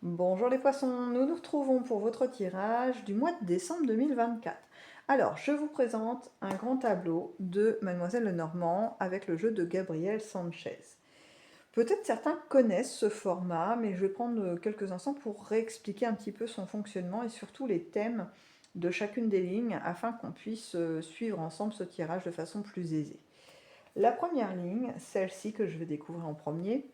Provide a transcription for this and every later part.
Bonjour les poissons, nous nous retrouvons pour votre tirage du mois de décembre 2024. Alors, je vous présente un grand tableau de Mademoiselle Lenormand avec le jeu de Gabriel Sanchez. Peut-être certains connaissent ce format, mais je vais prendre quelques instants pour réexpliquer un petit peu son fonctionnement et surtout les thèmes de chacune des lignes afin qu'on puisse suivre ensemble ce tirage de façon plus aisée. La première ligne, celle-ci que je vais découvrir en premier,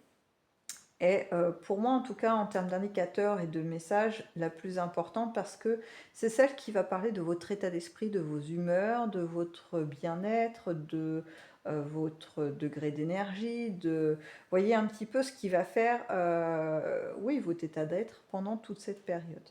est, pour moi en tout cas, en termes d'indicateurs et de messages, la plus importante parce que c'est celle qui va parler de votre état d'esprit, de vos humeurs, de votre bien-être, de votre degré d'énergie, de voyez un petit peu ce qui va faire, oui, votre état d'être pendant toute cette période.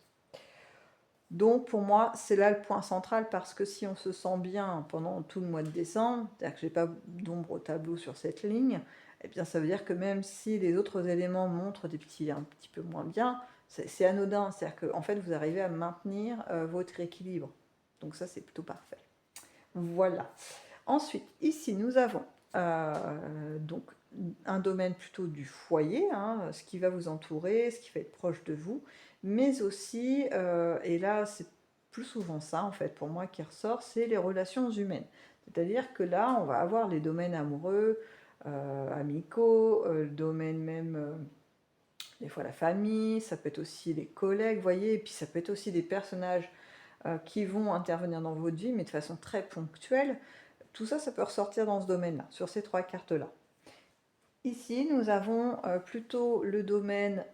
Donc pour moi, c'est là le point central parce que si on se sent bien pendant tout le mois de décembre, c'est-à-dire que j'ai pas d'ombre au tableau sur cette ligne, eh bien ça veut dire que même si les autres éléments montrent des petits un petit peu moins bien, c'est anodin, c'est-à-dire que en fait vous arrivez à maintenir votre équilibre. Donc ça c'est plutôt parfait. Voilà. Ensuite, ici nous avons donc un domaine plutôt du foyer, hein, ce qui va vous entourer, ce qui va être proche de vous, mais aussi, et là c'est plus souvent ça en fait pour moi qui ressort, c'est les relations humaines. C'est-à-dire que là on va avoir les domaines amoureux, amicaux, le domaine même, des fois la famille, ça peut être aussi les collègues, vous voyez, et puis ça peut être aussi des personnages qui vont intervenir dans votre vie, mais de façon très ponctuelle. Tout ça, ça peut ressortir dans ce domaine-là, sur ces trois cartes-là. Ici, nous avons plutôt le domaine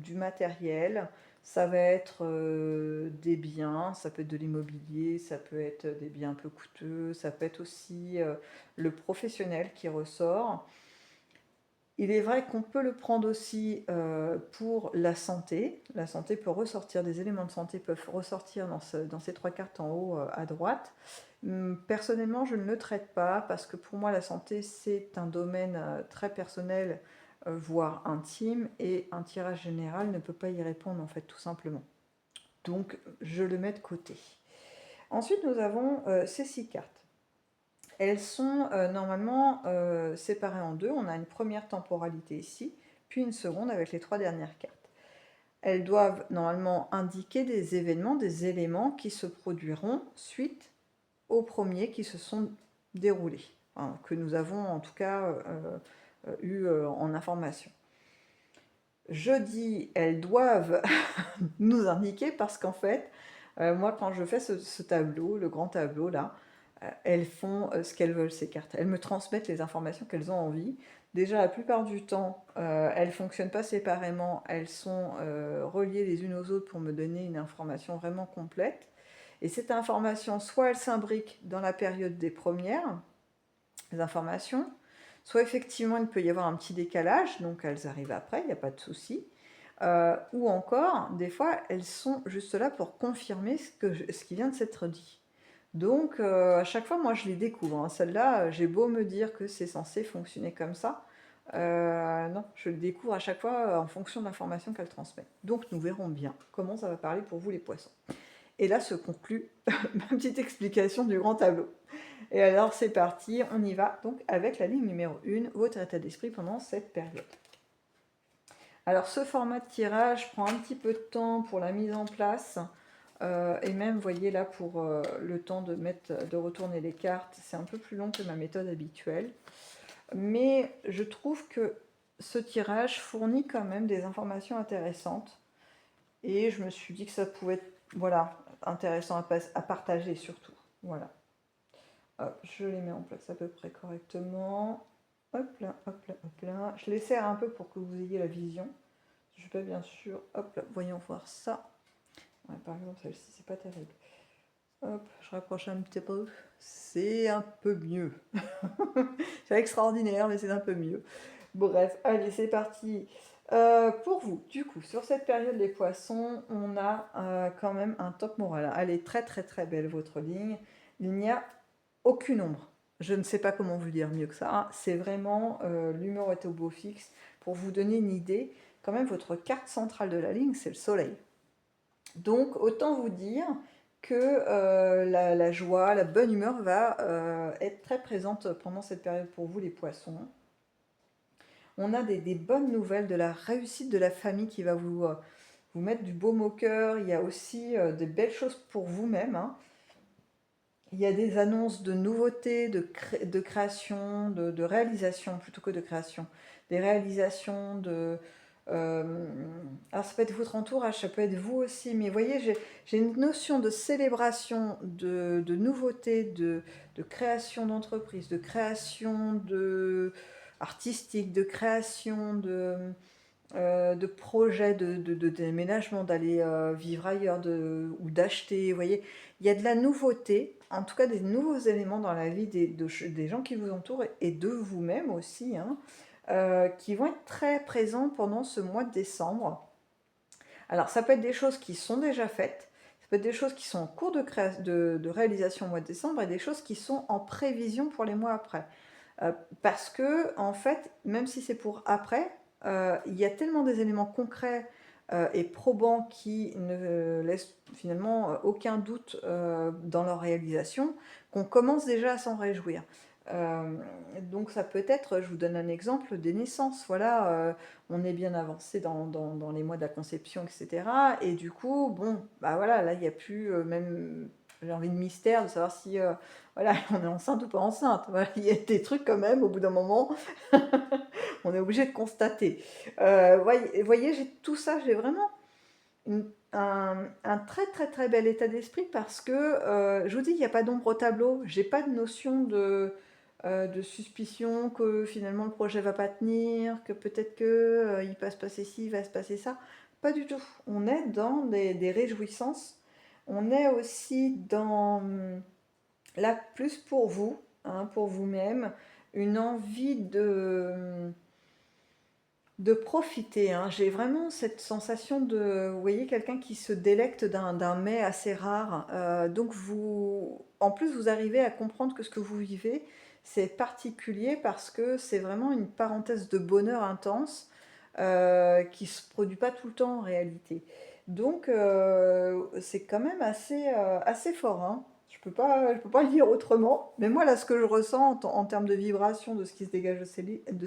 du matériel. Ça va être des biens, ça peut être de l'immobilier, ça peut être des biens un peu coûteux, ça peut être aussi le professionnel qui ressort. Il est vrai qu'on peut le prendre aussi pour la santé. La santé peut ressortir, des éléments de santé peuvent ressortir dans ces trois cartes en haut à droite. Personnellement, je ne le traite pas parce que pour moi, la santé, c'est un domaine très personnel, voire intime, et un tirage général ne peut pas y répondre, en fait, tout simplement. Donc, je le mets de côté. Ensuite, nous avons ces six cartes. Elles sont normalement séparées en deux. On a une première temporalité ici, puis une seconde avec les trois dernières cartes. Elles doivent normalement indiquer des événements, des éléments qui se produiront suite aux premiers qui se sont déroulés, hein, que nous avons en tout cas eu en information. Je dis elles doivent nous indiquer parce qu'en fait, moi quand je fais ce tableau, le grand tableau là, elles font ce qu'elles veulent ces cartes. Elles me transmettent les informations qu'elles ont envie. Déjà la plupart du temps, elles ne fonctionnent pas séparément, elles sont reliées les unes aux autres pour me donner une information vraiment complète. Et cette information, soit elle s'imbrique dans la période des premières informations, soit effectivement il peut y avoir un petit décalage, donc elles arrivent après, il n'y a pas de souci. Ou encore, des fois, elles sont juste là pour confirmer ce qui vient de s'être dit. Donc, à chaque fois, moi, je les découvre, hein. Celle-là, j'ai beau me dire que c'est censé fonctionner comme ça, non, je le découvre à chaque fois en fonction de l'information qu'elle transmet. Donc, nous verrons bien comment ça va parler pour vous les poissons. Et là se conclut ma petite explication du grand tableau. Et alors, c'est parti, on y va donc avec la ligne numéro 1, votre état d'esprit pendant cette période. Alors, ce format de tirage prend un petit peu de temps pour la mise en place. Et même, vous voyez là, pour le temps de retourner les cartes, c'est un peu plus long que ma méthode habituelle. Mais je trouve que ce tirage fournit quand même des informations intéressantes. Et je me suis dit que ça pouvait être, voilà, intéressant à partager surtout. Voilà. Hop, je les mets en place à peu près correctement. Hop là, hop là, hop là. Je les serre un peu pour que vous ayez la vision. Je ne suis pas bien sûr. Hop là, voyons voir ça. Ouais, par exemple, celle-ci, c'est pas terrible. Hop, je rapproche un petit peu. C'est un peu mieux. C'est extraordinaire, mais c'est un peu mieux. Bref, allez, c'est parti. Pour vous, du coup, sur cette période les poissons, on a quand même un top moral. Elle est très très très belle, votre ligne. Il n'y a aucune ombre. Je ne sais pas comment vous dire mieux que ça. C'est vraiment l'humeur est au beau fixe. Pour vous donner une idée, quand même, votre carte centrale de la ligne, c'est le soleil. Donc, autant vous dire que la joie, la bonne humeur va être très présente pendant cette période pour vous, les poissons. On a des bonnes nouvelles de la réussite de la famille qui va vous mettre du baume au cœur. Il y a aussi des belles choses pour vous-même, hein. Il y a des annonces de nouveautés, de création, de réalisation plutôt que de création. Des réalisations euh, alors ça peut être votre entourage, ça peut être vous aussi, mais vous voyez, j'ai une notion de célébration, de nouveauté, de création d'entreprise, de création artistique, de création de projets de déménagement, d'aller vivre ailleurs ou d'acheter. Vous voyez, il y a de la nouveauté, en tout cas des nouveaux éléments dans la vie des gens qui vous entourent et de vous-même aussi, hein, qui vont être très présents pendant ce mois de décembre. Alors, ça peut être des choses qui sont déjà faites, ça peut être des choses qui sont en cours de réalisation au mois de décembre et des choses qui sont en prévision pour les mois après. Parce que, en fait, même si c'est pour après, il y a tellement des éléments concrets et probants qui ne laissent finalement aucun doute dans leur réalisation qu'on commence déjà à s'en réjouir. Euh, donc ça peut être, je vous donne un exemple, des naissances. Voilà, on est bien avancé dans les mois de la conception, etc. Et du coup, bon, bah voilà, là il n'y a plus même, j'ai envie de mystère de savoir si voilà, on est enceinte ou pas enceinte. Voilà, il y a des trucs quand même, au bout d'un moment, on est obligé de constater. Voyez, j'ai tout ça, j'ai vraiment un très très très bel état d'esprit parce que, je vous dis, il n'y a pas d'ombre au tableau. J'ai pas de notion de suspicion que finalement le projet va pas tenir, que peut-être que il va se passer ci, il va se passer ça. Pas du tout. On est dans des réjouissances. On est aussi dans là, plus pour vous, hein, pour vous-même, une envie de profiter, hein. J'ai vraiment cette sensation vous voyez, quelqu'un qui se délecte d'un mets assez rare. Donc en plus, vous arrivez à comprendre que ce que vous vivez, c'est particulier parce que c'est vraiment une parenthèse de bonheur intense qui se produit pas tout le temps en réalité. Donc, c'est quand même assez fort, hein. Je peux pas le dire autrement. Mais moi, là, ce que je ressens en termes de vibration de ce qui se dégage de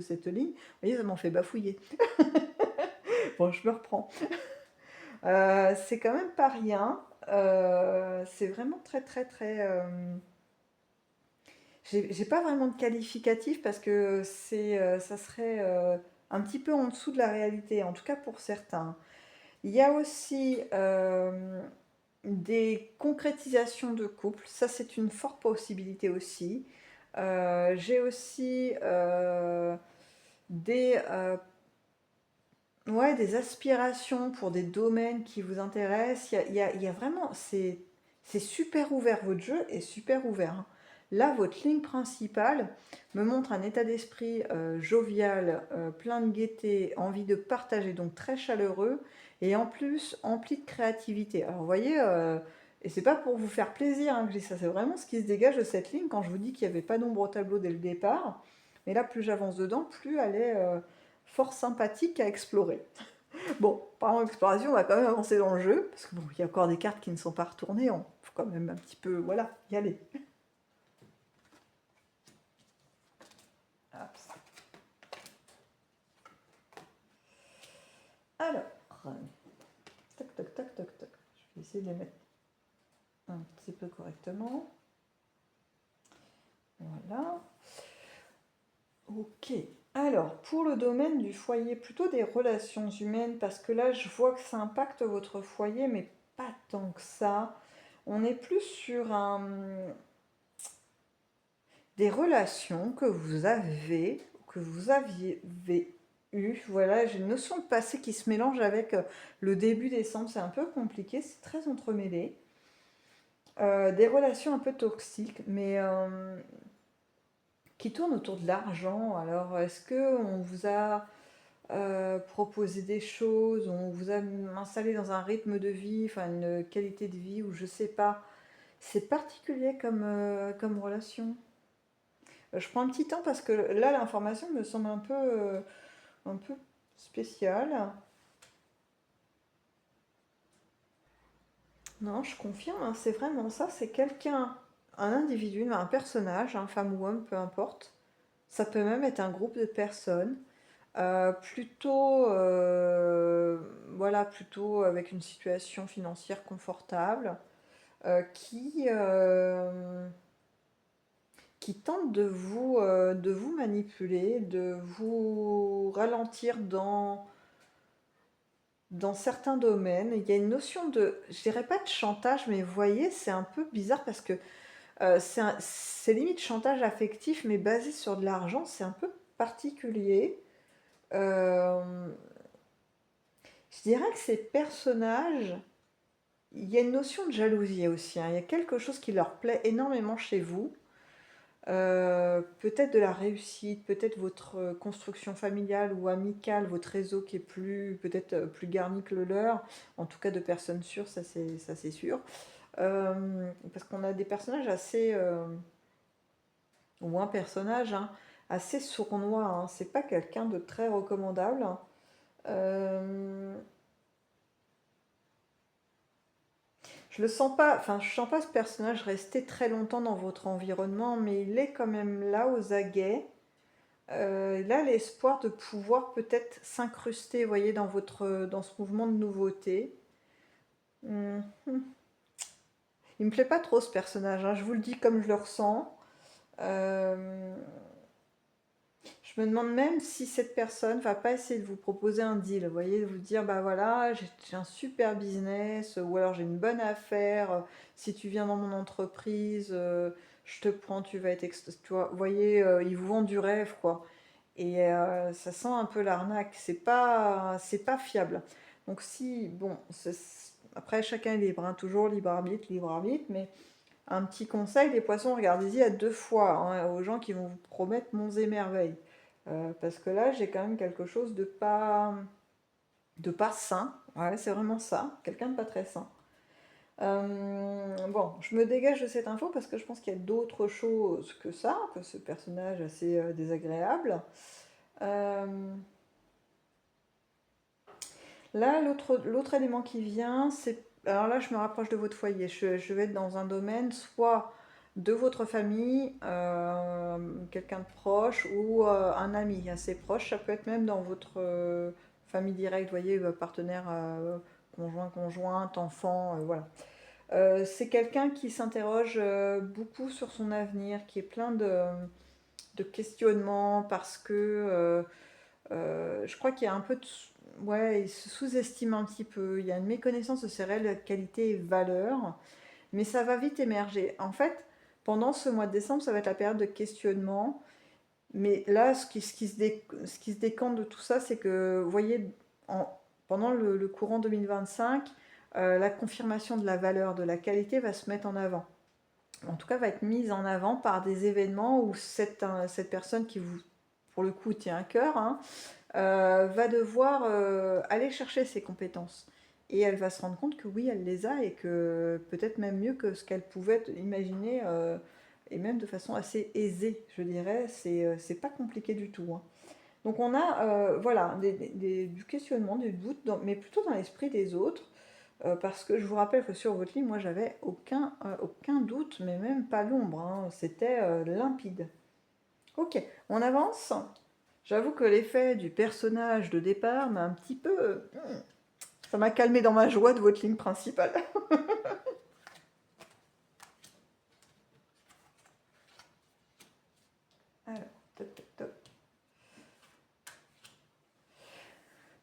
cette ligne, vous voyez, ça m'en fait bafouiller. Bon, je me reprends. C'est quand même pas rien. C'est vraiment très, très, très. J'ai pas vraiment de qualificatif parce que ça serait un petit peu en dessous de la réalité, en tout cas pour certains. Il y a aussi des concrétisations de couple. Ça, c'est une forte possibilité aussi. J'ai aussi des, ouais, des aspirations pour des domaines qui vous intéressent. Il y a vraiment, c'est super ouvert. Votre jeu est super ouvert, hein. Là, votre ligne principale me montre un état d'esprit jovial, plein de gaieté, envie de partager, donc très chaleureux, et en plus empli de créativité. Alors, vous voyez, et c'est pas pour vous faire plaisir hein, que je dis ça, c'est vraiment ce qui se dégage de cette ligne quand je vous dis qu'il n'y avait pas d'ombre au tableau dès le départ. Mais là, plus j'avance dedans, plus elle est fort sympathique à explorer. Bon, parlant d'exploration, on va quand même avancer dans le jeu, parce que bon, il y a encore des cartes qui ne sont pas retournées, on faut quand même un petit peu, voilà, y aller. Hop. Alors, toc, toc, toc, toc, toc. Je vais essayer de les mettre un petit peu correctement. Voilà. Ok. Alors, pour le domaine du foyer, plutôt des relations humaines, parce que là, je vois que ça impacte votre foyer, mais pas tant que ça. On est plus sur des relations que vous aviez eues. Voilà, j'ai une notion de passé qui se mélange avec le début décembre. C'est un peu compliqué, c'est très entremêlé. Des relations un peu toxiques, mais qui tournent autour de l'argent. Alors, est-ce que on vous a proposé des choses, on vous a installé dans un rythme de vie, enfin une qualité de vie, ou je sais pas. C'est particulier comme relation. Je prends un petit temps parce que là, l'information me semble un peu spéciale. Non, je confirme, hein, c'est vraiment ça. C'est quelqu'un, un individu, un personnage, un femme ou homme, peu importe. Ça peut même être un groupe de personnes Plutôt, voilà, plutôt avec une situation financière confortable, qui tente de vous manipuler, de vous ralentir dans certains domaines. Il y a une notion de, je dirais pas de chantage, mais vous voyez, c'est un peu bizarre parce que c'est limite chantage affectif, mais basé sur de l'argent, c'est un peu particulier. Euh, je dirais que ces personnages, il y a une notion de jalousie aussi, hein. Il y a quelque chose qui leur plaît énormément chez vous. Peut-être de la réussite, peut-être votre construction familiale ou amicale, votre réseau qui est peut-être plus garni que le leur, en tout cas de personnes sûres, ça c'est sûr. Parce qu'on a des personnages assez, ou un personnage hein, assez sournois, hein. C'est pas quelqu'un de très recommandable. Euh, je le sens pas, enfin je sens pas ce personnage rester très longtemps dans votre environnement, mais il est quand même là aux aguets. Il a l'espoir de pouvoir peut-être s'incruster, vous voyez, dans ce mouvement de nouveauté. Mhm. Il me plaît pas trop ce personnage, hein, je vous le dis comme je le ressens. Euh, je me demande même si cette personne va pas essayer de vous proposer un deal, vous voyez, de vous dire, bah voilà, j'ai un super business, ou alors j'ai une bonne affaire, si tu viens dans mon entreprise, je te prends, tu vas être... Tu vois, vous voyez, ils vous vendent du rêve, quoi. Et ça sent un peu l'arnaque, c'est pas fiable. Donc si, bon, après chacun est libre, hein, toujours libre arbitre, mais un petit conseil, les poissons, regardez-y à deux fois, hein, aux gens qui vont vous promettre monts et merveilles. Parce que là, j'ai quand même quelque chose de pas sain. Ouais, c'est vraiment ça, quelqu'un de pas très sain. Bon, je me dégage de cette info parce que je pense qu'il y a d'autres choses que ça, que ce personnage assez désagréable. Euh, Là, l'autre élément qui vient, c'est... Alors là, je me rapproche de votre foyer. Je vais être dans un domaine soit de votre famille, quelqu'un de proche, ou un ami assez proche. Ça peut être même dans votre famille directe, vous voyez, partenaire, conjoint, conjointe, enfant, voilà. C'est quelqu'un qui s'interroge beaucoup sur son avenir, qui est plein de questionnements parce que je crois qu'il y a un peu de... Ouais, il se sous-estime un petit peu. Il y a une méconnaissance de ses réelles qualités et valeurs, mais ça va vite émerger. En fait, pendant ce mois de décembre, ça va être la période de questionnement. Mais là, ce qui se décante de tout ça, c'est que, vous voyez, pendant le courant 2025, la confirmation de la valeur, de la qualité va se mettre en avant. En tout cas, va être mise en avant par des événements où cette personne qui vous, pour le coup, tient à cœur, hein, va devoir aller chercher ses compétences. Et elle va se rendre compte que oui, elle les a et que peut-être même mieux que ce qu'elle pouvait imaginer, et même de façon assez aisée, je dirais. C'est pas compliqué du tout, hein. Donc on a voilà, du questionnement, du doute, mais plutôt dans l'esprit des autres. Parce que je vous rappelle que sur votre ligne, moi j'avais aucun doute, mais même pas l'ombre, hein. C'était limpide. Ok, on avance. J'avoue que l'effet du personnage de départ m'a un petit peu... ça m'a calmé dans ma joie de votre ligne principale. Alors, top, top, top.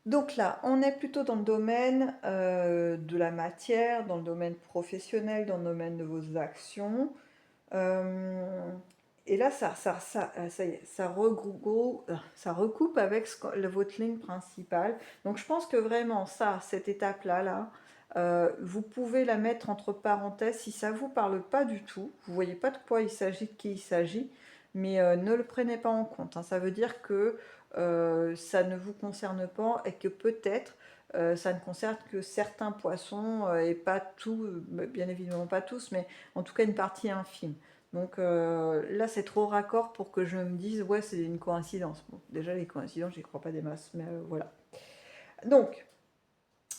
Donc là, on est plutôt dans le domaine de la matière, dans le domaine professionnel, dans le domaine de vos actions. Euh, et là, ça y est, ça recoupe avec votre ligne principale. Donc je pense que vraiment, ça, cette étape-là, vous pouvez la mettre entre parenthèses si ça ne vous parle pas du tout. Vous ne voyez pas de quoi il s'agit, de qui il s'agit, mais ne le prenez pas en compte, hein. Ça veut dire que ça ne vous concerne pas et que peut-être ça ne concerne que certains poissons et pas tout, bien évidemment pas tous, mais en tout cas une partie infime. Donc là, c'est trop raccord pour que je me dise, ouais, c'est une coïncidence. Bon, déjà, les coïncidences, j'y crois pas des masses, mais voilà. Donc,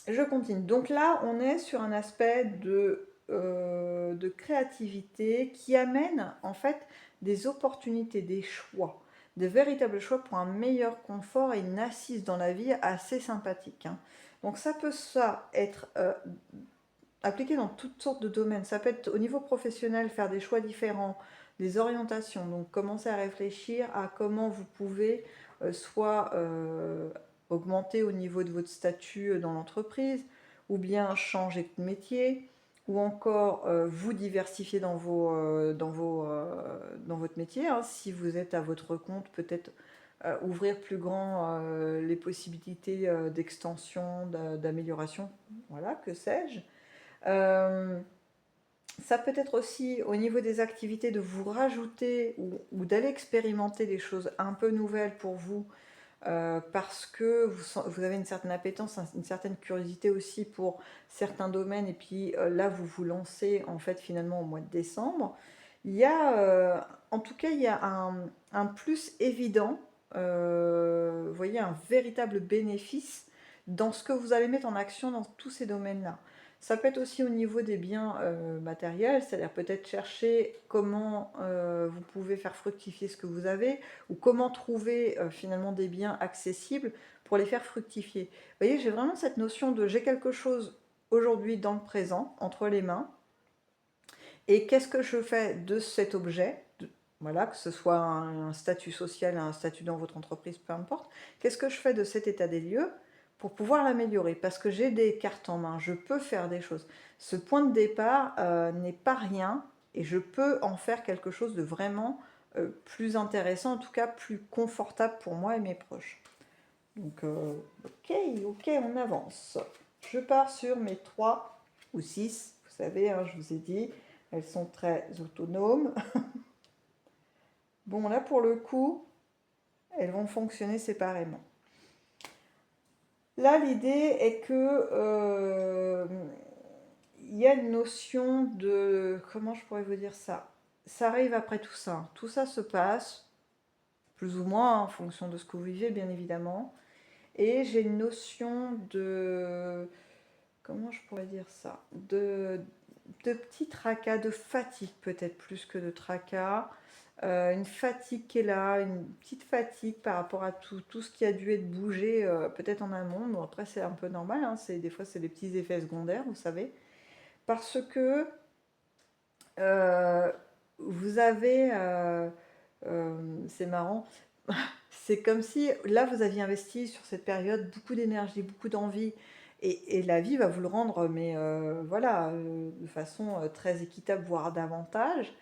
je continue. Donc là, on est sur un aspect de créativité qui amène en fait des opportunités, des choix. des véritables choix pour un meilleur confort et une assise dans la vie assez sympathique, hein. Donc ça peut être appliqué dans toutes sortes de domaines. Ça peut être au niveau professionnel, faire des choix différents, des orientations. Donc commencer à réfléchir à comment vous pouvez soit augmenter au niveau de votre statut dans l'entreprise, ou bien changer de métier, ou encore vous diversifier dans votre métier, hein. Si vous êtes à votre compte, peut-être ouvrir plus grand les possibilités d'extension, d'amélioration, voilà, que sais-je. Euh, Ça peut être aussi au niveau des activités de vous rajouter ou d'aller expérimenter des choses un peu nouvelles pour vous, parce que vous avez une certaine appétence, une certaine curiosité aussi pour certains domaines, et puis là vous vous lancez en fait finalement au mois de décembre. Il y a, en tout cas, il y a un plus évident, vous voyez, un véritable bénéfice dans ce que vous allez mettre en action dans tous ces domaines-là. Ça peut être aussi au niveau des biens matériels, c'est-à-dire peut-être chercher comment vous pouvez faire fructifier ce que vous avez, ou comment trouver finalement des biens accessibles pour les faire fructifier. Vous voyez, j'ai vraiment cette notion de j'ai quelque chose aujourd'hui dans le présent, entre les mains, et qu'est-ce que je fais de cet objet, voilà, que ce soit un statut social, un statut dans votre entreprise, peu importe, qu'est-ce que je fais de cet état des lieux pour pouvoir l'améliorer, parce que j'ai des cartes en main, je peux faire des choses. Ce point de départ n'est pas rien, et je peux en faire quelque chose de vraiment plus intéressant, en tout cas plus confortable pour moi et mes proches. Donc, ok, on avance. Je pars sur mes 3 ou 6, vous savez, hein, je vous ai dit, elles sont très autonomes. Bon, là, pour le coup, elles vont fonctionner séparément. Là, l'idée est que il y a une notion de... Comment je pourrais vous dire ça? Ça arrive après tout ça. Tout ça se passe, plus ou moins, en fonction de ce que vous vivez, bien évidemment. Et j'ai une notion de... Comment je pourrais dire ça? De petits tracas, de fatigue peut-être plus que de tracas. Une fatigue qui est là, une petite fatigue par rapport à tout ce qui a dû être bougé peut-être en amont. Bon, après, c'est un peu normal, hein, des fois, c'est des petits effets secondaires, vous savez. Parce que euh, vous avez... c'est marrant. C'est comme si, là, vous aviez investi sur cette période beaucoup d'énergie, beaucoup d'envie, et la vie va vous le rendre, mais voilà, de façon très équitable, voire davantage.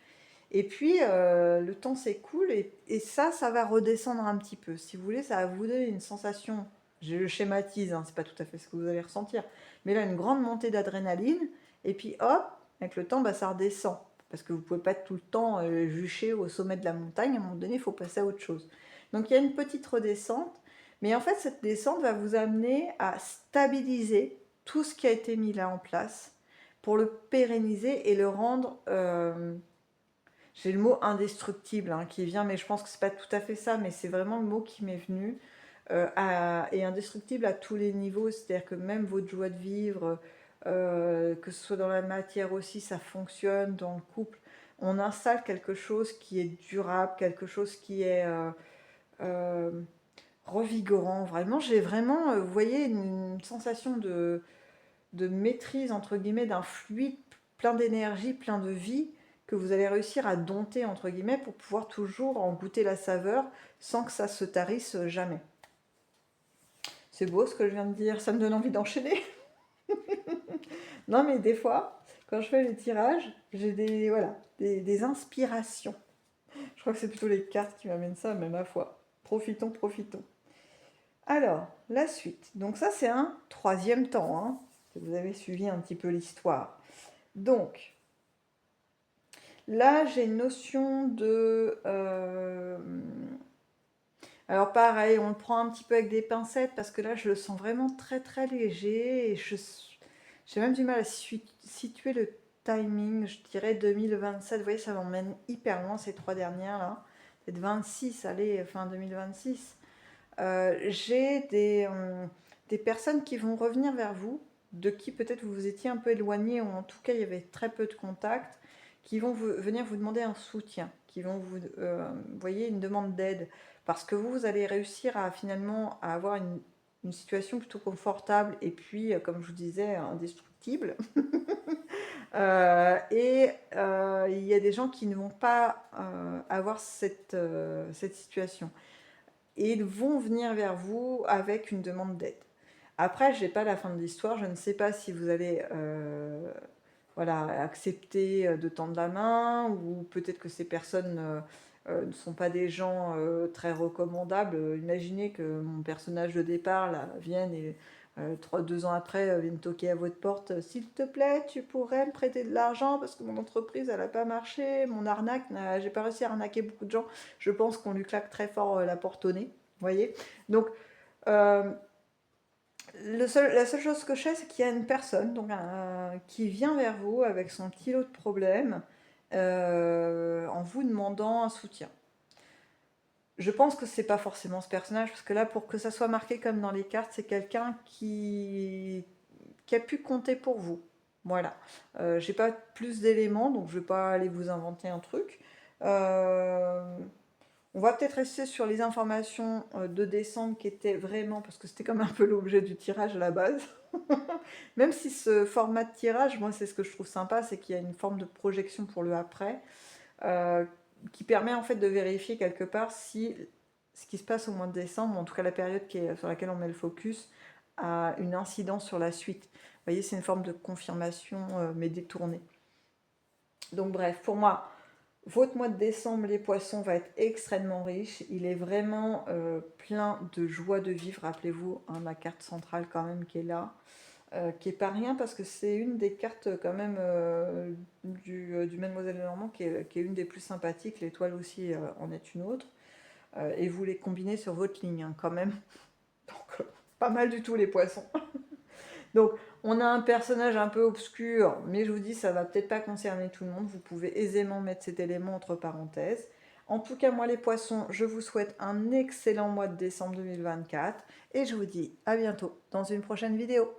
Et puis, le temps s'écoule, et ça va redescendre un petit peu. Si vous voulez, ça va vous donner une sensation, je le schématise, hein, c'est pas tout à fait ce que vous allez ressentir, mais là, une grande montée d'adrénaline, et puis hop, avec le temps, bah, ça redescend. Parce que vous pouvez pas être tout le temps juché au sommet de la montagne, à un moment donné, il faut passer à autre chose. Donc il y a une petite redescente, mais en fait, cette descente va vous amener à stabiliser tout ce qui a été mis là en place pour le pérenniser et le rendre... j'ai le mot indestructible hein, qui vient, mais je pense que c'est pas tout à fait ça, mais c'est vraiment le mot qui m'est venu. Et indestructible à tous les niveaux, c'est-à-dire que même votre joie de vivre, que ce soit dans la matière aussi, ça fonctionne, dans le couple, on installe quelque chose qui est durable, quelque chose qui est euh, revigorant. Vraiment, j'ai vraiment, vous voyez, une sensation de maîtrise, entre guillemets, d'un fluide plein d'énergie, plein de vie, que vous allez réussir à dompter, entre guillemets, pour pouvoir toujours en goûter la saveur sans que ça se tarisse jamais. C'est beau ce que je viens de dire, ça me donne envie d'enchaîner. Non mais des fois, quand je fais les tirages, j'ai voilà, des inspirations. Je crois que c'est plutôt les cartes qui m'amènent ça, mais ma foi. Profitons, profitons. Alors, la suite. Donc ça, c'est un troisième temps, hein, si vous avez suivi un petit peu l'histoire. Donc, là, j'ai une notion de... alors pareil, on le prend un petit peu avec des pincettes parce que là, je le sens vraiment très très léger et j'ai même du mal à situer le timing. Je dirais 2027, vous voyez, ça m'emmène hyper loin ces 3 dernières là. Peut-être 26, allez, fin 2026. J'ai des personnes qui vont revenir vers vous, de qui peut-être vous vous étiez un peu éloigné, ou en tout cas il y avait très peu de contact, qui vont venir vous demander un soutien, qui vont vous voyez, une demande d'aide, parce que vous allez réussir à finalement à avoir une situation plutôt confortable et puis, comme je vous disais, indestructible. Il y a des gens qui ne vont pas avoir cette situation. Et ils vont venir vers vous avec une demande d'aide. Après, je n'ai pas la fin de l'histoire, je ne sais pas si vous allez voilà, accepter de tendre la main, ou peut-être que ces personnes ne sont pas des gens très recommandables. Imaginez que mon personnage de départ là, vienne et 2 ans après vienne toquer à votre porte. S'il te plaît, tu pourrais me prêter de l'argent parce que mon entreprise elle n'a pas marché, mon arnaque, j'ai pas réussi à arnaquer beaucoup de gens. Je pense qu'on lui claque très fort la porte au nez, voyez. Donc euh, la seule chose que je sais, c'est qu'il y a une personne donc, qui vient vers vous avec son petit lot de problèmes en vous demandant un soutien. Je pense que c'est pas forcément ce personnage, parce que là, pour que ça soit marqué comme dans les cartes, c'est quelqu'un qui a pu compter pour vous. Voilà. J'ai pas plus d'éléments, donc je vais pas aller vous inventer un truc. Euh, on va peut-être rester sur les informations de décembre qui étaient vraiment, parce que c'était comme un peu l'objet du tirage à la base. Même si ce format de tirage, moi c'est ce que je trouve sympa, c'est qu'il y a une forme de projection pour le après, euh, qui permet en fait de vérifier quelque part si ce qui se passe au mois de décembre, en tout cas la période sur laquelle on met le focus, a une incidence sur la suite. Vous voyez, c'est une forme de confirmation, mais détournée. Donc bref, pour moi, votre mois de décembre, les poissons, va être extrêmement riche. Il est vraiment plein de joie de vivre. Rappelez-vous, hein, la carte centrale quand même qui est là, qui est pas rien parce que c'est une des cartes quand même du Mademoiselle Normand qui est une des plus sympathiques. L'étoile aussi en est une autre. Et vous les combinez sur votre ligne hein, quand même. Donc pas mal du tout les poissons. Donc, on a un personnage un peu obscur, mais je vous dis, ça va peut-être pas concerner tout le monde. Vous pouvez aisément mettre cet élément entre parenthèses. En tout cas, moi, les poissons, je vous souhaite un excellent mois de décembre 2024 et je vous dis à bientôt dans une prochaine vidéo.